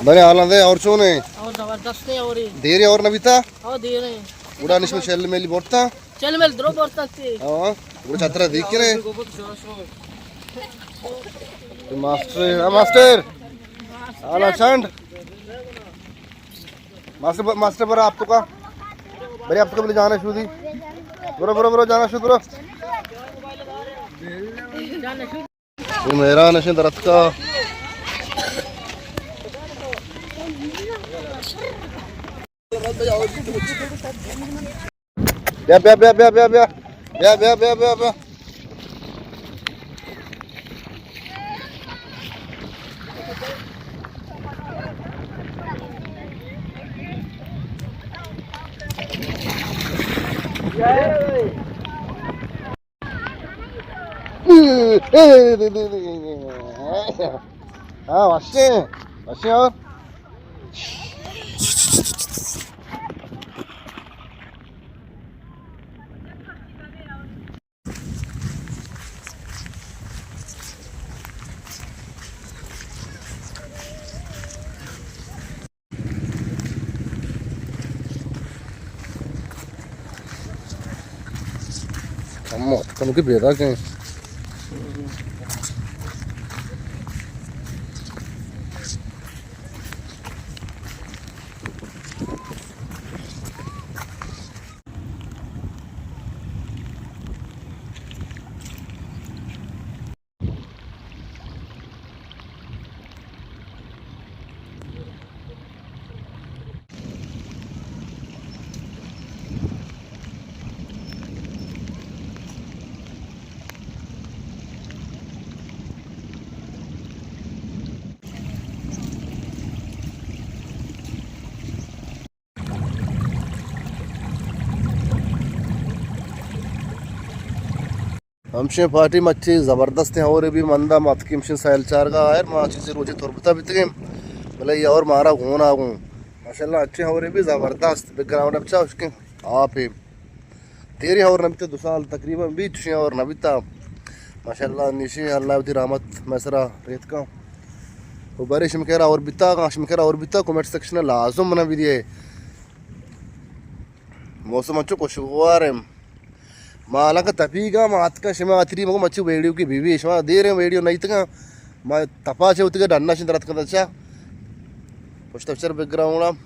बने आलंदे और चोने और जबरदस्त है और धीरे और नविता और दे रहे उड़ा निश्चित शेल मेली बोलता चल मेल द्रो बोलते हाँ उड़ा छात्रा दिख के रे मास्टर मास्टर आला चंड मास्टर मास्टर बरा आप तो का बरे आप तो कब जाना शुरू थी बरो बरो बरो जाना शुरू करो ये मेरा नशे दरद का ब्या ब्या ब्या ब्या ब्या ब्या ब्या ब्या ब्या ब्या ब्या हाँ वाशे वाशे और अम्मा तुम की बेदा कहीं हमशे पार्टी मच्छी ज़बरदस्त है और भी मंदा मत की हमशे सैल चार का आयर माची से रोजे थोरबता भी तक मतलब ये और मारा घून आ गूँ माशाल्लाह अच्छे हो रहे भी ज़बरदस्त बैकग्राउंड अच्छा उसके आप ही तेरी और नबीता 2 साल तकरीबन 20 और नबीता माशाल्लाह निशी अल्लाह की रहमत मैसरा रेत का वो बड़े शमकेरा और बिता का शमकेरा और बिता कमेंट सेक्शन में लाजम बना भी दिए मौसम अच्छो खुशगवार है माला का तपीगा मात का शमा आतरी मको मच्छी वेडियो की बीवी शमा दे रहे वेडियो नहीं तक मैं तपा से उतके डन्ना से दरत करता अच्छा पुष्ट अक्षर बैकग्राउंड